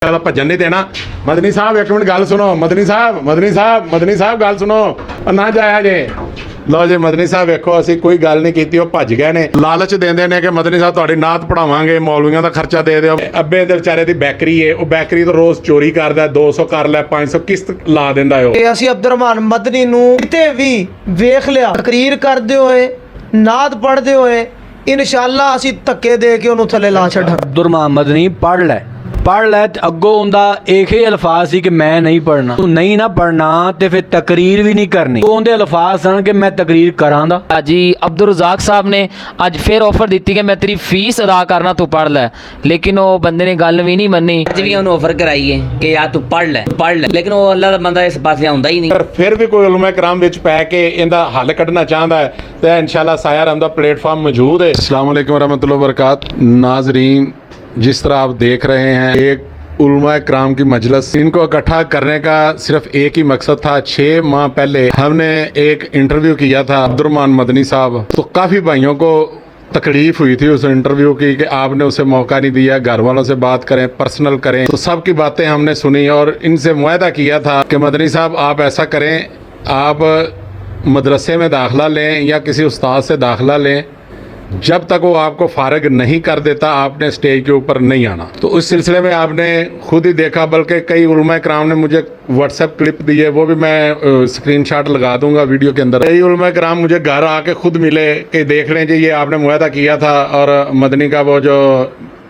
भजन नहीं देना। मदनी साहब एक मिनट गल सुनो। मदनी साहब गल सुनो। ना जाया जे लो जी मदनी साहब वेखो असी कोई गल नहीं की, भज गए ने। लालच देंदे ने कि मदनी साहब तुहाडी नात पढ़ावांगे, मौलवियां दा खर्चा दे दिओ। अब्बे दे बेचारे दी बैकरी है, वो बैकरी तो रोज़ चोरी करदा, 200 कर लै 500 किस्त ला दिंदा है। ते असी अब्दुर्रहमान मदनी नूं किते भी वेख लिया तकरीर करदे होए, नात पढ़दे होए, इंशाअल्लाह असी धक्के दे के उन्होंने थले ला छड्डां। अब्दुर्रहमान मदनी पढ़ लै ते अगों उनदा एक ही अल्फाज सी कि मैं नहीं पढ़ना। तू नहीं ना पढ़ना ते फिर तकरीर भी नहीं करनी। उनदे अल्फाज सन कि मैं तकरीर करांदा। जी अब्दुल रज़ाक साहब ने अज फिर ऑफर दी कि मैं तेरी फीस अदा करना, तू पढ़ लै, लेकिन वो बंदे ने गल भी नहीं मन्नी। अज भी उन्होंने ऑफर कराई है कि यार तू पढ़ ले, लेकिन वो अल्लाह दा बंदा इस पासे आउंदा ही नहीं। पर फिर भी कोई उलमा कराम विच पै के इहदा हल कढ़ना चाहता है तो इंशाअल्लाह साया रहमद दा प्लेटफॉर्म मौजूद है। अस्सलाम वालेकुम रहमतुल्लाहि व बरकातहू। नाज़रीन, जिस तरह आप देख रहे हैं एक उलमा कराम की मजलिस, इनको इकट्ठा करने का सिर्फ एक ही मकसद था। 6 माह पहले हमने एक इंटरव्यू किया था अब्दुर्रहमान मदनी साहब, तो काफ़ी भाइयों को तकलीफ हुई थी उस इंटरव्यू की कि आपने उसे मौका नहीं दिया, घर वालों से बात करें, पर्सनल करें। तो सब की बातें हमने सुनी और इनसे मुआहदा किया था कि मदनी साहब आप ऐसा करें, आप मदरसे में दाखिला लें या किसी उस्ताद से दाखिला लें, जब तक वो आपको फारग नहीं कर देता आपने स्टेज के ऊपर नहीं आना। तो उस सिलसिले में आपने खुद ही देखा, बल्कि कई उलमा कराम ने मुझे व्हाट्सएप क्लिप दी है, वो भी मैं स्क्रीनशॉट लगा दूंगा वीडियो के अंदर। कई उलमा कराम मुझे घर आके खुद मिले कि देख लें जी ये आपने मुआहदा किया था, और मदनी का वो जो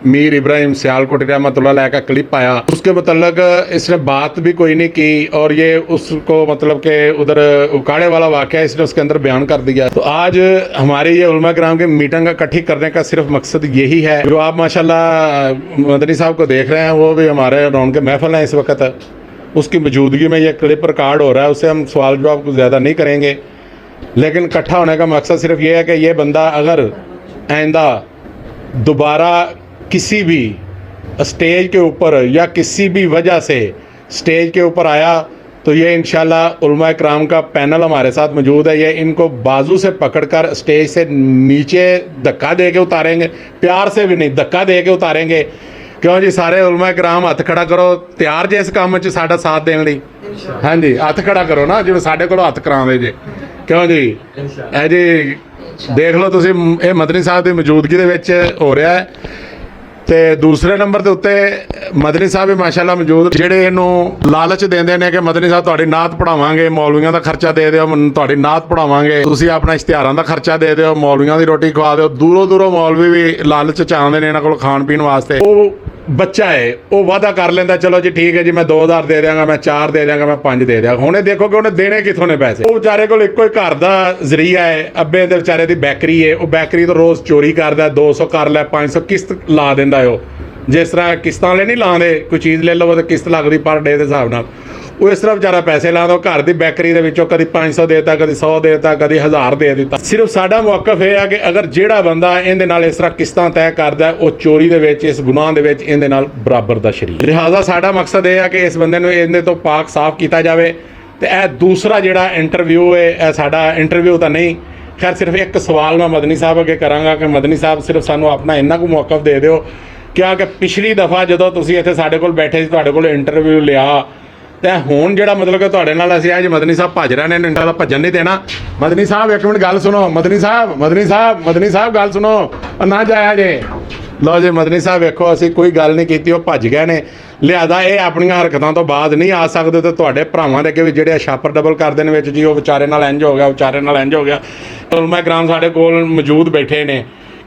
मीर इब्राहिम सियालकोटी रहमतुल्लाह अलैह का क्लिप आया, उसके मतलब इसने बात भी कोई नहीं की और ये उसको मतलब कि उधर उकाड़े वाला वाक़या इसने उसके अंदर बयान कर दिया। तो आज हमारी ये उलमा कराम की मीटिंग इकट्ठी करने का सिर्फ मकसद यही है। जो आप माशाल्लाह मदनी साहब को देख रहे हैं वो भी हमारे रौन के महफिल हैं इस वक्त, उसकी मौजूदगी में ये क्लिप रिकॉर्ड हो रहा है। उससे हम सवाल जवाब कुछ ज़्यादा नहीं करेंगे, लेकिन इकट्ठा होने का मकसद सिर्फ ये है कि ये बंदा अगर आइंदा दोबारा किसी भी स्टेज के ऊपर या किसी भी वजह से स्टेज के ऊपर आया तो ये इंशाल्लाह उलमा कराम का पैनल हमारे साथ मौजूद है। ये इनको बाजू से पकड़कर स्टेज से नीचे धक्का दे के उतारेंगे, प्यार से भी नहीं धक्का दे के उतारेंगे। क्यों जी सारे उलमा कराम हथ खड़ा करो, तैयार जे इस काम में साडा साथ देने लई? हाँ जी हथ खड़ा करो ना, जिवें साडे कोलों हथ करावे जे। क्यों जी ए जी देख लो तुसीं, ये मदनी साहब की मौजूदगी दे विच हो रहा है। ਤੇ ਦੂਸਰੇ ਨੰਬਰ ਦੇ ਉੱਤੇ ਮਦਨੀ ਸਾਹਿਬ ਵੀ ਮਾਸ਼ਾਅੱਲਾ ਮੌਜੂਦ, ਜਿਹੜੇ ਇਹਨੂੰ ਲਾਲਚ ਦਿੰਦੇ ਨੇ ਕਿ ਮਦਨੀ ਸਾਹਿਬ ਤੁਹਾਡੀ ਨਾਤ ਪੜਾਵਾਂਗੇ, ਮੌਲਵੀਆਂ ਦਾ ਖਰਚਾ ਦੇ ਦਿਓ, ਤੁਹਾਡੀ ਨਾਤ ਪੜਾਵਾਂਗੇ, ਤੁਸੀਂ ਆਪਣਾ ਇਸ਼ਤਿਹਾਰਾਂ ਦਾ ਖਰਚਾ ਦੇ ਦਿਓ, ਮੌਲਵੀਆਂ ਦੀ ਰੋਟੀ ਖਵਾ ਦਿਓ। ਦੂਰੋਂ ਮੌਲਵੀ ਵੀ ਲਾਲਚ ਚ ਆਉਂਦੇ ਨੇ ਇਹਨਾਂ ਕੋਲ ਖਾਣ ਪੀਣ ਵਾਸਤੇ। ਉਹ ਬੱਚਾ ਹੈ ਉਹ ਵਾਅਦਾ ਕਰ ਲੈਂਦਾ ਚਲੋ ਜੀ ਠੀਕ ਹੈ ਜੀ ਮੈਂ 2000 ਦੇ ਦਿਆਂਗਾ, ਮੈਂ 4 ਦੇ ਦਿਆਂਗਾ, ਮੈਂ 5 ਦੇ ਦਿਆਂਗਾ। ਹੁਣ ਇਹ ਦੇਖੋ ਕਿ ਉਹਨੇ ਦੇਣੇ ਕਿੱਥੋਂ ਨੇ ਪੈਸੇ। ਉਹ ਵਿਚਾਰੇ ਕੋਲ ਇੱਕੋ ਹੀ ਘਰ ਦਾ ਜ਼ਰੀਆ ਹੈ, ਅੱਬੇ ਦੇ ਵਿਚਾਰੇ ਦੀ ਬੈਕਰੀ ਹੈ, ਉਹ ਬੈਕਰੀ ਤੋਂ ਰੋਜ਼ ਚੋਰੀ ਕਰਦਾ, 200 ਕਰ ਲੈ 500 ਕਿਸ਼ਤ ਲਾ ਦਿੰਦਾ ਹੈ। ਉਹ जिस तरह किस्तां वाले नहीं लाते, कोई चीज़ ले लो तो किस्त लगती पर डे के हिसाब नाल, वो इस तरह बेचारा पैसे लाता। घर की बैकरी के विचों कभी 500 देता, कभी 100 देता, कभी 1000 दे दिता। सिर्फ साडा मौकफ यह है कि अगर जिहड़ा बंदा इहदे नाल इस तरह किस्तां तय करदा है, वो चोरी दे विच इस गुनाह दे विच इहदे नाल बराबर दा शरीक। लिहाजा साडा मकसद यह है कि इस बंदे नूं इहदे तो पाक साफ किया जाए। तो यह दूसरा जिहड़ा इंटरव्यू है, यह साडा इंटरव्यू तो नहीं, खैर सिर्फ एक सवाल मैं मदनी साहब अगे करांगा कि मदनी साहब सिर्फ सानूं अपना इन्ना कुछ मौकफ दे दिओ क्या कि पिछली दफ़ा जो तुसीं इत्थे साडे कोल बैठे सी, तुहाडे कोल इंटरव्यू लिया तो हुण जिहड़ा मतलब कि तुहाडे नाल असीं अज मदनी साहब भज रहे ने, इंटा दा भजन नहीं देना। मदनी साहब एक मिनट गल सुनो। मदनी साहब गल सुनो। ना जाया जे लो जी मदनी साहब वेखो असीं कोई गल नहीं कीती, वो भज गए ने। लिहाजा ये अपनियां हरकतां तो बाद नहीं आ सकदे। तो तुहाडे भरावां दे अगे भी जिहड़े छापर डबल करदे ने विच जी वो विचारे नाल इंज हो गया, विचारे नाल इंज हो गया। उलमा कराम साडे कोल मौजूद बैठे ने,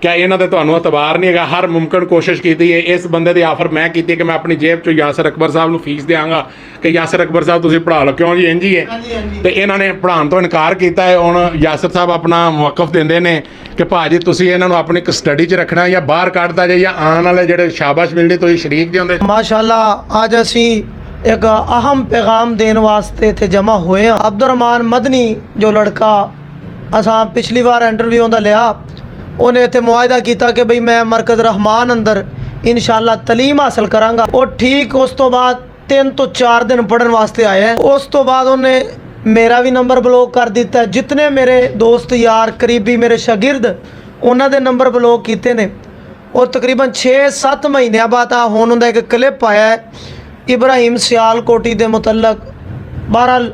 क्या इन्हों का तुहानूं एतबार नहीं है? हर मुमकिन कोशिश की है। इस बंदे की आफर मैं की कि मैं अपनी जेब चो यासर अकबर साहब को फीस देंगा कि यासर अकबर साहब तुसीं पढ़ा लो। क्यों जी इंज ही है? तो इन्होंने पढ़ाने तो इनकार किया है। हुण यासर साहब अपना मौकफ देंदे ने कि भाजी तुसीं इन्हां नूं अपनी कस्टडी च रखना या बाहर कढ़ता जे, या आने वाले जिहड़े शाबाश मिलनी तुसीं शरीक जे हुंदे। माशाअल्लाह आज असी एक अहम पैगाम देने वास्ते इत्थे जमा होए हैं। अब्दुर्रहमान मदनी जो लड़का असां पिछली बार इंटरव्यू उहदा लिया, उन्हें इत्थे मुआहदा किया कि बई मैं मरकज़ रहमान अंदर इंशाअल्लाह तलीम हासिल करांगा। और ठीक उस तो बाद 3 तो 4 दिन पढ़न वास्ते आया है। उस तो बाद उन्हें मेरा भी नंबर ब्लॉक कर दिता है। जितने मेरे दोस्त यार करीबी मेरे शागिर्द उन्होंने नंबर ब्लॉक किए ने। ਉਹ ਤਕਰੀਬਨ 6-7 ਮਹੀਨਿਆਂ ਬਾਅਦ ਆ ਹੁਣ ਉਹਦਾ ਇੱਕ ਕਲਿੱਪ ਆਇਆ ਹੈ ਇਬਰਾਹੀਮ ਸਿਆਲਕੋਟੀ ਦੇ ਮੁਤਲਕ। ਬਹਰਹਾਲ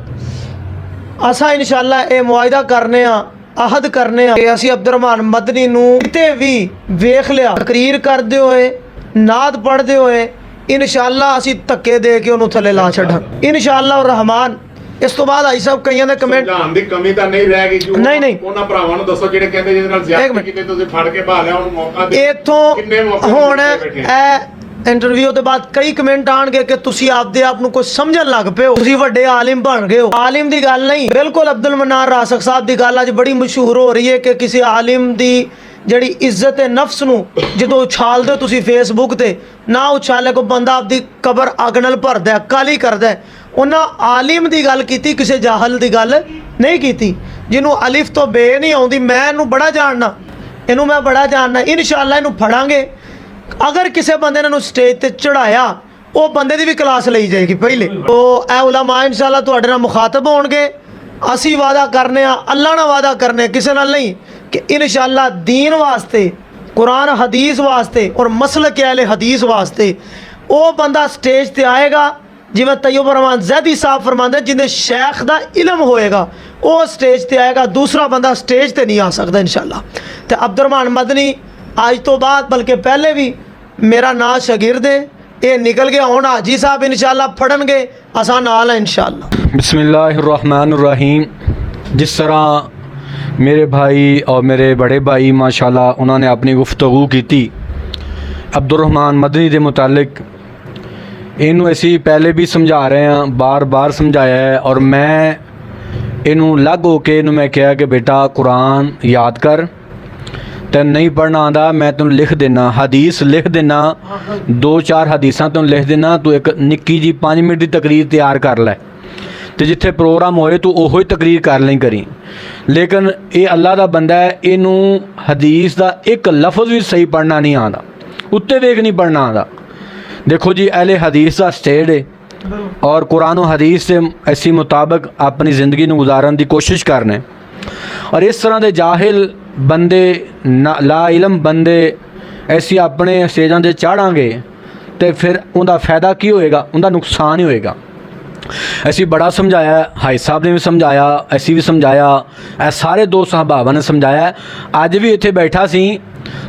ਅਸਾਂ ਇਨਸ਼ਾਅੱਲਾ ਇਹ ਮੁਆਇਦਾ ਕਰਨੇ ਆ, ਅਹਦ ਕਰਨੇ ਆ ਕਿ ਅਸੀਂ ਅਬਦੁਰਰਹਿਮਾਨ ਮਦਨੀ ਨੂੰ ਕਿਤੇ ਵੀ ਵੇਖ ਲਿਆ ਤਕਰੀਰ ਕਰਦੇ ਹੋਏ, ਨਾਦ ਪੜ੍ਹਦੇ ਹੋਏ, ਇਨਸ਼ਾਅੱਲਾ ਅਸੀਂ ਧੱਕੇ ਦੇ ਕੇ ਉਹਨੂੰ ਥੱਲੇ ਲਾ ਛੱਡਾਂਗੇ ਇਨਸ਼ਾਅੱਲਾ ਰਹਿਮਾਨ। ਇਸ ਤੋਂ ਬਾਅਦ ਆਈ ਸਾਹਿਬ ਕਈਆਂ ਦੇ ਕਮੈਂਟ ਸਮਝਾਉਣ ਦੀ ਕਮੀ ਤਾਂ ਨਹੀਂ ਰਹਿ ਗਈ ਜੀ। ਨਹੀਂ। ਉਹਨਾਂ ਭਰਾਵਾਂ ਨੂੰ ਦੱਸੋ ਜਿਹੜੇ ਕਹਿੰਦੇ ਜਿਹਦੇ ਨਾਲ ਜ਼ਿਆਦਾ ਕਿਤੇ ਤੁਸੀਂ ਫੜ ਕੇ ਭਾ ਲਿਆ, ਉਹਨੂੰ ਮੌਕਾ ਦੇ। ਇੱਥੋਂ ਕਿੰਨੇ ਮੌਕੇ ਹੁਣ ਬੈਠੇ ਆ? ਇਹ ਇੰਟਰਵਿਊ ਤੋਂ ਬਾਅਦ ਕਈ ਕਮੈਂਟ ਆਣਗੇ ਕਿ ਤੁਸੀਂ ਆਪਦੇ ਆਪ ਨੂੰ ਕੁਝ ਸਮਝਣ ਲੱਗ ਪਏ ਹੋ, ਤੁਸੀਂ ਵੱਡੇ ਆਲਿਮ ਬਣ ਗਏ ਹੋ। ਆਲਿਮ ਦੀ ਗੱਲ ਨਹੀਂ, ਬਿਲਕੁਲ ਅਬਦੁਲ ਮਨਾਰ ਰਾਸਕ ਸਾਹਿਬ ਦੀ ਗੱਲ ਅੱਜ ਬੜੀ ਮਸ਼ਹੂਰ ਹੋ ਰਹੀ ਹੈ ਕਿ ਕਿਸੇ ਆਲਿਮ ਦੀ ਜਿਹੜੀ ਇੱਜ਼ਤ ਨਫਸ ਨੂੰ ਜਦੋਂ ਉਛਾਲਦੇ ਹੋ ਤੁਸੀਂ ਫੇਸਬੁੱਕ ਤੇ, ਨਾ ਉਛਾਲੇ ਕੋ ਬੰਦਾ ਆਪਦੀ ਕਬਰ ਅੱਗ ਨਾਲ ਭਰਦਾ, ਕਾਲੀ ਕਰਦਾ। ਉਹਨਾਂ ਆਲਿਮ ਦੀ ਗੱਲ ਕੀਤੀ, ਕਿਸੇ ਜਾਹਲ ਦੀ ਗੱਲ ਨਹੀਂ ਕੀਤੀ ਜਿਹਨੂੰ ਅਲਿਫ ਤੋਂ ਬੇ ਨਹੀਂ ਆਉਂਦੀ। ਮੈਂ ਇਹਨੂੰ ਬੜਾ ਜਾਣਨਾ, ਇਹਨੂੰ ਮੈਂ ਬੜਾ ਜਾਣਨਾ। ਇਨਸ਼ਾਅੱਲਾ ਇਹਨੂੰ ਫੜਾਂਗੇ। ਅਗਰ ਕਿਸੇ ਬੰਦੇ ਨੇ ਇਹਨੂੰ ਸਟੇਜ ਤੇ ਚੜਾਇਆ, ਉਹ ਬੰਦੇ ਦੀ ਵੀ ਕਲਾਸ ਲਈ ਜਾਏਗੀ ਪਹਿਲੇ। ਉਹ ਇਹ ਉਲਮਾ ਇਨਸ਼ਾਅੱਲਾ ਤੁਹਾਡੇ ਨਾਲ ਮੁਖਾਤਬ ਹੋਣਗੇ। ਅਸੀਂ ਵਾਅਦਾ ਕਰਨੇ ਆ, ਅੱਲਾ ਨਾਲ ਵਾਅਦਾ ਕਰਨੇ, ਕਿਸੇ ਨਾਲ ਨਹੀਂ, ਕਿ ਇਨਸ਼ਾਅੱਲਾ दीन वास्ते, कुरान हदीस वास्ते और मसलक अहले हदीस वास्ते वो बंदा स्टेज ते आएगा जिवें तैयब रहमान ज़ैदी साहब फरमाते जिन्हें शेख दा इलम होएगा वो स्टेज ते आएगा, दूसरा बंदा स्टेज ते नहीं आ सकता इंशाअल्लाह। तो अब्दुर्रहमान मदनी आज तो बाद बल्कि पहले भी मेरा नाम शागिर्द है, ये निकल गया हुण हाजी साहब इंशाअल्लाह फड़नगे, असां नाल है इंशाअल्लाह। बिस्मिल्लाहिर्रहमानिर्रहीम। जिस तरह मेरे भाई और मेरे बड़े भाई माशाल्लाह उन्होंने अपनी गुफ्तगू की अब्दुर्रहमान मदनी के मुतालिक, इनू असी पहले भी समझा रहे हैं, बार बार समझाया है। और मैं इनू लग हो के इनू मैं कहा कि बेटा कुरान याद कर, तैन नहीं पढ़ना आंदा, मैं तेन लिख देना, हदीस लिख देना, 2-4 हदीसा तेन लिख देना, तू एक निक्की जी 5 मिनट की तकरीर तैयार कर लै, तो जिथे प्रोग्राम होए तू ओहो ही तकरीर कर लें करी। लेकिन ये अल्लाह का बंदा है, इनू हदीस का एक लफज भी सही पढ़ना नहीं आता, उत्ते वेख नहीं पढ़ना आता। देखो जी अहले हदीस का स्टेट है और कुरान हदीस से इसी मुताबिक अपनी ज़िंदगी में गुजारन की कोशिश करने। और इस तरह के जाहिल बंदे, ला इलम बंदे ऐसी अपने स्टेजां ते चाढ़ांगे तो फिर उनका फ़ायदा की होएगा, उनका नुकसान ही होएगा। असी बड़ा समझाया, हाई साहब ने भी समझाया, असी भी समझाया, ए सारे दोस्त साहबाबा ने समझाया। अज भी इत्थे बैठा सी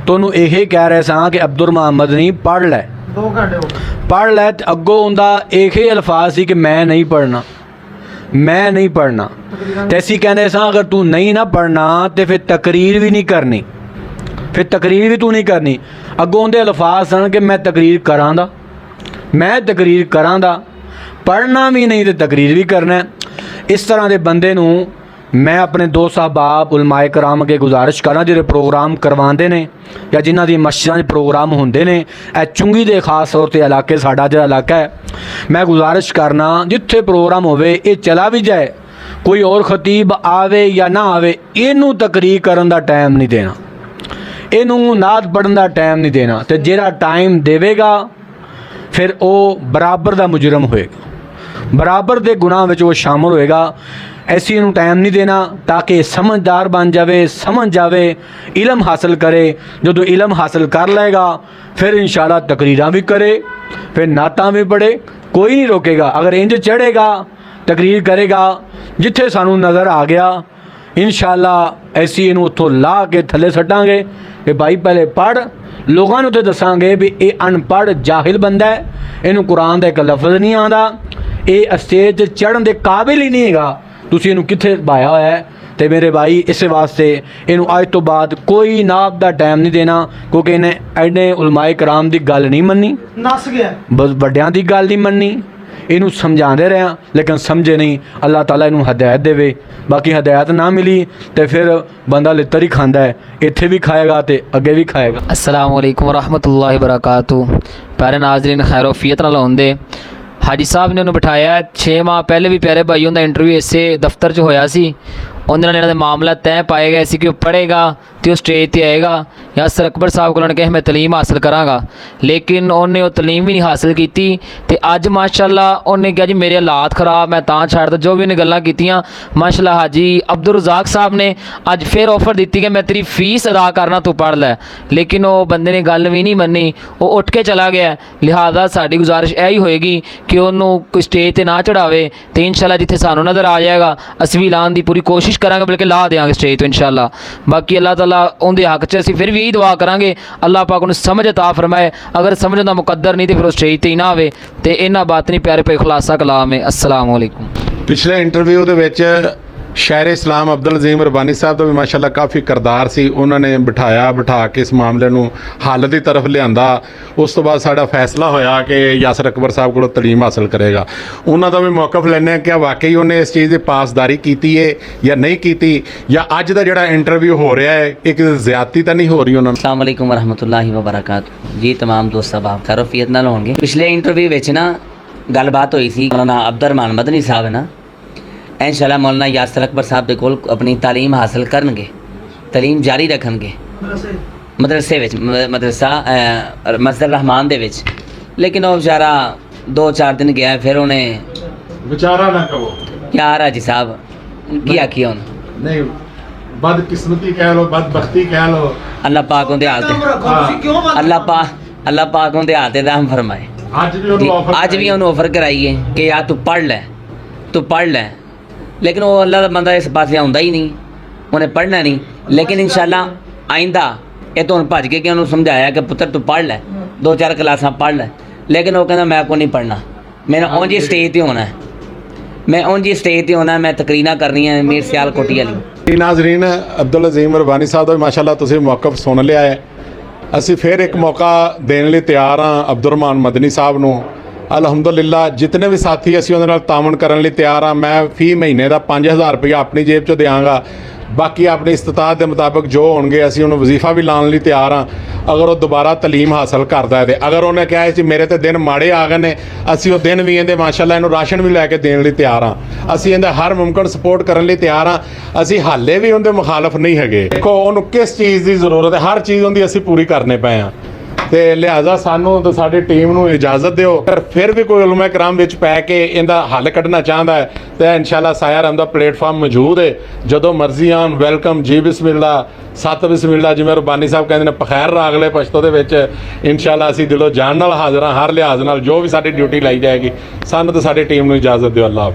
तो उन्होंने यही कह रहे सां कि अब्दुर्रहमान मदनी पढ़ लै, 2 घंटे पढ़ लै। तो अगों उनका एक ही अल्फाज सी कि मैं नहीं पढ़ना, मैं नहीं पढ़ना। तो असी कहते सां अगर तू नहीं ना पढ़ना तो फिर तकरीर भी नहीं करनी, फिर तकरीर भी तू नहीं करनी। अगों उनके अल्फाज सन कि मैं तकरीर करां दा, मैं तकरीर करां दा, पढ़ना भी नहीं तो तकरीर भी करना है। इस तरह के बंदे नूं मैं अपने दोस्त साहबाब उलमाए कराम के गुजारिश करा जिहड़े प्रोग्राम करवाते हैं या जिन्हां दी मस्जिदां प्रोग्राम होंदे ने, ए चुंगी दे खास तौर पर इलाके साडा जिहड़ा इलाका है, मैं गुजारिश करना जिथे प्रोग्राम होवे ये चला भी जाए, कोई और खतीब आवे या ना आवे, इनू तकरीर करन दा टाइम नहीं देना, इनू नात पढ़न दा टाइम नहीं देना। तो जिहड़ा टाइम देवेगा फिर वो बराबर दा मुजरम होएगा, बराबर दे गुनाह में वो शामिल होएगा। ऐसी इनू टाइम नहीं देना ताकि समझदार बन जावे, समझ जावे, इलम हासिल करे। जो इलम हासिल कर लेगा फिर इंशाल्लाह तकरीरां भी करे, फिर नातां भी पढ़े, कोई नहीं रोकेगा। अगर इंज चढ़ेगा तकरीर करेगा, जिथे सानू नज़र आ गया इंशाल्लाह ऐसी इनू उत्थों ला के थले सटांगे कि भाई पहले पढ़। लोगों को दसांगे भी ये अनपढ़ जाहिल बंदा है, इनू कुरान का एक लफज नहीं आता, ये स्टेज चढ़न के काबिल ही नहीं हैगा, तुसीं इनू कित्थे बाया होया है। तो मेरे भाई इस वास्ते इनू अज तो बाद कोई नाप का टाइम नहीं देना, क्योंकि इन्हें एडे उलमाए कराम की गल नहीं मन्नी, नस गया, बस वड्डियां की गल नहीं मन्नी, इनू समझाते रहे लेकिन समझे नहीं। अल्लाह ताला इनू हदायत देवे, बाकी हदायत ना मिली तो फिर बंदा लित्तर ही खांदा है, इत्थे भी खाएगा तो अगे भी खाएगा। अस्सलाम वालेकुम रहमतुल्लाहि वबरकातुहू। प्यारे नाज़रीन खैरोफियत नाल होंदे हाजी साहब ने उन्हें बिठाया 6 माह पहले भी प्यारे भाई उनका इंटरव्यू इसे दफ्तर च होया सी। ਉਹਦੇ ਨਾਲ ਇਹਨਾਂ ਦੇ ਮਾਮਲਾ ਤੈਅ ਪਾਏ ਗਏ ਸੀ ਕਿ ਉਹ ਪੜ੍ਹੇਗਾ ਤੇ ਉਹ ਸਟੇਜ ਤੇ ਆਏਗਾ। ਯਾਸਰ ਅਕਬਰ ਸਾਹਿਬ ਕੋਲੋਂ ਕਿਹਾ ਮੈਂ ਤਾਲੀਮ ਹਾਸਲ ਕਰਾਂਗਾ, ਲੇਕਿਨ ਉਹਨੇ ਉਹ ਤਾਲੀਮ ਵੀ ਨਹੀਂ ਹਾਸਲ ਕੀਤੀ। ਤੇ ਅੱਜ ਮਾਸ਼ਾਅੱਲਾ ਉਹਨੇ ਕਿਹਾ ਜੀ ਮੇਰੇ ਹਾਲਾਤ ਖਰਾਬ, ਮੈਂ ਤਾਂ ਛੱਡਦਾ। ਜੋ ਵੀ ਉਹਨੇ ਗੱਲਾਂ ਕੀਤੀਆਂ ਮਾਸ਼ਾਅੱਲਾ ਹਾਜੀ ਅਬਦੁਲ ਰਜ਼ਾਕ ਸਾਹਿਬ ਨੇ ਅੱਜ ਫਿਰ ਆਫਰ ਦਿੱਤੀ ਕਿ ਮੈਂ ਤੇਰੀ ਫੀਸ ਅਦਾ ਕਰਨਾ, ਤੂੰ ਪੜ੍ਹ ਲੈ, ਲੇਕਿਨ ਉਹ ਬੰਦੇ ਨੇ ਗੱਲ ਵੀ ਨਹੀਂ ਮੰਨੀ, ਉਹ ਉੱਠ ਕੇ ਚਲਾ ਗਿਆ। ਲਿਹਾਜ਼ਾ ਸਾਡੀ ਗੁਜ਼ਾਰਿਸ਼ ਇਹ ਹੀ ਹੋਏਗੀ ਕਿ ਉਹਨੂੰ ਕੋਈ ਸਟੇਜ ਤੇ ਨਾ ਚੜਾਵੇ, ਤੇ ਇਨਸ਼ਾਅੱਲਾ ਜਿੱਥੇ ਸਾਨੂੰ ਨਜ਼ਰ ਆ ਜਾਏਗਾ ਅਸੀਂ ਵੀ ਲਾਉਣ ਦੀ ਪੂਰੀ ਕੋਸ਼ਿਸ਼ ਕਰਾਂਗੇ, ਬਲਕਿ ਲਾ ਦੇਵਾਂਗੇ ਸਟੇਜ ਤੋਂ ਇਨਸ਼ਾਅੱਲਾ। ਬਾਕੀ ਅੱਲਾਹ ਤਾਲਾ ਉਹਦੇ ਹੱਕ 'ਚ ਅਸੀਂ ਫਿਰ ਵੀ ਇਹੀ ਦੁਆ ਕਰਾਂਗੇ ਅੱਲਾਹ ਪਾਕ ਉਹਨੂੰ ਸਮਝ ਅਤਾ ਫਰਮਾਏ। ਅਗਰ ਸਮਝਣ ਦਾ ਮੁਕੱਦਰ ਨਹੀਂ ਤੇ ਫਿਰ ਉਹ ਸਟੇਜ ਤੇ ਹੀ ਨਾ ਆਵੇ। ਤੇ ਇਹਨਾਂ ਬਾਤ ਨਹੀਂ ਪਿਆਰੇ ਪੇ ਖੁਲਾਸਾ ਕਲਾਮ ਹੈ। अस्सलाम वालेकुम। ਪਿਛਲੇ ਇੰਟਰਵਿਊ ਦੇ ਵਿੱਚ ਸ਼ਾਇਰ ਇਸਲਾਮ ਅਬਦੁਲ ਅਜ਼ੀਮ ਰਬਾਨੀ ਸਾਹਿਬ ਦਾ ਵੀ ਮਾਸ਼ਾਅੱਲਾ ਕਾਫੀ ਕਿਰਦਾਰ ਸੀ। ਉਹਨਾਂ ਨੇ ਬਿਠਾ ਕੇ ਇਸ ਮਾਮਲੇ ਨੂੰ ਹੱਲ ਦੀ ਤਰਫ ਲਿਆਂਦਾ। ਉਸ ਤੋਂ ਬਾਅਦ ਸਾਡਾ ਫੈਸਲਾ ਹੋਇਆ ਕਿ ਯਾਸਰ ਅਕਬਰ ਸਾਹਿਬ ਕੋਲੋਂ ਤਾਲੀਮ ਹਾਸਲ ਕਰੇਗਾ। ਉਹਨਾਂ ਦਾ ਵੀ ਮੌਕਫ ਲੈਂਦੇ ਹਾਂ ਕਿ ਵਾਕਈ ਉਹਨੇ ਇਸ ਚੀਜ਼ ਦੀ ਪਾਸਦਾਰੀ ਕੀਤੀ ਹੈ ਜਾਂ ਨਹੀਂ ਕੀਤੀ, ਜਾਂ ਅੱਜ ਦਾ ਜਿਹੜਾ ਇੰਟਰਵਿਊ ਹੋ ਰਿਹਾ ਹੈ ਇੱਕ ਜ਼ਿਆਦਤੀ ਤਾਂ ਨਹੀਂ ਹੋ ਰਹੀ ਉਹਨਾਂ ਨੂੰ। अस्सलाम वालेकुम रहमतुल्लाहि व बरकातहू जी। तमाम दोस्त साहब खैरोफियत नाल होणगे। पिछले इंटरव्यू विच ना गलबात हुई सी मौलाना अब्दुर्रहमान मदनी साहब है ना, इंशाअल्लाह मौलाना यासर अकबर साहब दे कोल अपनी तालीम हासिल करनगे, तालीम जारी रखणगे मदरसे विच, मदरसा मस्जिद रहमान दे विच। लेकिन वो बेचारा 2-4 दिन गया, फिर उन्हें ਵਿਚਾਰਾ ਨਾ ਕਹੋ यार हाजी साहब की आखी हुन ਨਹੀਂ, बदकिस्मती कह लो, बदबख्ती कह लो, अल्लाह पाक उनदे हाल ते अल्लाह पाक उनदे हाल ते रहम फरमाए। ਅੱਜ ਵੀ ਉਹਨੂੰ ਆਫਰ ਅੱਜ ਵੀ ਉਹਨੂੰ ਆਫਰ ਕਰਾਈ ਹੈ ਕਿ ਯਾਰ ਤੂੰ ਪੜ੍ਹ ਲੈ, ਲੇਕਿਨ ਉਹ ਅੱਲਾ ਦਾ ਬੰਦਾ ਇਸ ਪਾਸੇ ਆਉਂਦਾ ਹੀ ਨਹੀਂ, ਉਹਨੇ ਪੜ੍ਹਨਾ ਨਹੀਂ। ਲੇਕਿਨ ਇਨਸ਼ਾਅੱਲਾ ਆਇੰਦਾ ਇਹ ਤੋਂ ਭੱਜ ਕੇ ਕਿ ਉਹਨੂੰ ਸਮਝਾਇਆ ਕਿ ਪੁੱਤਰ ਤੂੰ ਪੜ੍ਹ ਲੈ, 2-4 ਕਲਾਸਾਂ ਪੜ੍ਹ ਲੈ, ਲੇਕਿਨ ਉਹ ਕਹਿੰਦਾ ਮੈਂ ਕੋ ਨਹੀਂ ਪੜ੍ਹਨਾ, ਮੈਂ ਉਂਝ ਹੀ ਸਟੇਜ ਤੇ ਹੋਣਾ, ਮੈਂ ਉਂਝ ਹੀ ਸਟੇਜ ਤੇ ਹੋਣਾ, ਮੈਂ ਤਕਰੀਰਾਂ ਕਰਨੀਆਂ ਮੀਰ ਸਿਆਲ ਕੋਟੀ ਵਾਲੀ। ਨਾਜ਼ਰੀਨ, ਅਬਦੁਲ ਅਜ਼ੀਮ ਰਬਾਨੀ ਸਾਹਿਬ ਦਾ ਮਾਸ਼ਾਅੱਲਾ ਤੁਸੀਂ ਮੌਕਫ ਸੁਣ ਲਿਆ ਹੈ। ਅਸੀਂ ਫਿਰ ਇੱਕ ਮੌਕਾ ਦੇਣ ਲਈ ਤਿਆਰ ਹਾਂ ਅਬਦੁਰਰਹਿਮਾਨ ਮਦਨੀ ਸਾਹਿਬ ਨੂੰ। ਅਲਹਮਦੁਲਿਲਾ ਜਿਤਨੇ ਵੀ ਸਾਥੀ ਅਸੀਂ ਉਹਦੇ ਨਾਲ ਤਾਮਨ ਕਰਨ ਲਈ ਤਿਆਰ ਹਾਂ। ਮੈਂ ਫੀ ਮਹੀਨੇ ਦਾ 5000 ਰੁਪਇਆ ਆਪਣੀ ਜੇਬ 'ਚੋਂ ਦਿਆਂਗਾ, ਬਾਕੀ ਆਪਣੀ ਇਸਤਤਾਅਤ ਦੇ ਮੁਤਾਬਕ ਜੋ ਹੋਣਗੇ ਅਸੀਂ ਉਹਨੂੰ ਵਜ਼ੀਫਾ ਵੀ ਲਾਉਣ ਲਈ ਤਿਆਰ ਹਾਂ। ਅਗਰ ਉਹ ਦੁਬਾਰਾ ਤਾਲੀਮ ਹਾਸਲ ਕਰਦਾ ਹੈ, ਤੇ ਅਗਰ ਉਹਨੇ ਕਿਹਾ ਸੀ ਮੇਰੇ ਤੇ ਦਿਨ ਮਾੜੇ ਆ ਗਏ ਨੇ, ਅਸੀਂ ਉਹ ਦਿਨ ਵੀ ਇਹਦੇ ਮਾਸ਼ਾਅੱਲਾ ਇਹਨੂੰ ਰਾਸ਼ਨ ਵੀ ਲੈ ਕੇ ਦੇਣ ਲਈ ਤਿਆਰ ਹਾਂ। ਅਸੀਂ ਇਹਦਾ ਹਰ ਮੁਮਕਿਨ ਸਪੋਰਟ ਕਰਨ ਲਈ ਤਿਆਰ ਹਾਂ। ਅਸੀਂ ਹਾਲੇ ਵੀ ਉਹਦੇ ਮੁਖਾਲਫ ਨਹੀਂ ਹੈਗੇ। ਦੇਖੋ ਉਹਨੂੰ ਕਿਸ ਚੀਜ਼ ਦੀ ਜ਼ਰੂਰਤ ਹੈ, ਹਰ ਚੀਜ਼ ਉਹਦੀ ਅਸੀਂ ਪੂਰੀ ਕਰਨੇ ਪਏ ਹਾਂ। ਤੇ ਲਿਹਾਜ਼ਾ ਸਾਨੂੰ ਤੇ ਸਾਡੀ ਟੀਮ ਨੂੰ ਇਜਾਜ਼ਤ ਦਿਓ। ਪਰ ਫਿਰ ਵੀ ਕੋਈ ਉਲਮਾ ਕਰਾਮ ਵਿੱਚ ਪੈ ਕੇ ਇਹਦਾ ਹੱਲ ਕੱਢਣਾ ਚਾਹੁੰਦਾ ਹੈ ਤੇ ਇਨਸ਼ਾਅੱਲਾ ਸਾਇਆ ਰਹਿਮ ਦਾ ਪਲੇਟਫਾਰਮ ਮੌਜੂਦ ਹੈ। ਜਦੋਂ ਮਰਜ਼ੀ ਆਉਣ, ਵੈਲਕਮ ਜੀ, ਬਿਸਮਿਲ੍ਲਾ, ਸਤ ਬਿਸਮਿਲ੍ਲਾ, ਜਿਵੇਂ ਰਬਾਨੀ ਸਾਹਿਬ ਕਹਿੰਦੇ ਨੇ ਪਖੈਰ ਰਾਗਲੇ ਪਸ਼ਤੋ ਦੇ ਵਿੱਚ। ਇਨਸ਼ਾਅੱਲਾ ਅਸੀਂ ਦਿਲੋਂ ਜਾਨ ਨਾਲ ਹਾਜ਼ਰ ਹਾਂ, ਹਰ ਲਿਹਾਜ਼ ਨਾਲ ਜੋ ਵੀ ਸਾਡੀ ਡਿਊਟੀ ਲਾਈ ਜਾਏਗੀ। ਸਾਨੂੰ ਤੇ ਸਾਡੀ ਟੀਮ ਨੂੰ ਇਜਾਜ਼ਤ ਦਿਓ। ਅੱਲਾਹ ਹਾਫ਼ਿਜ਼।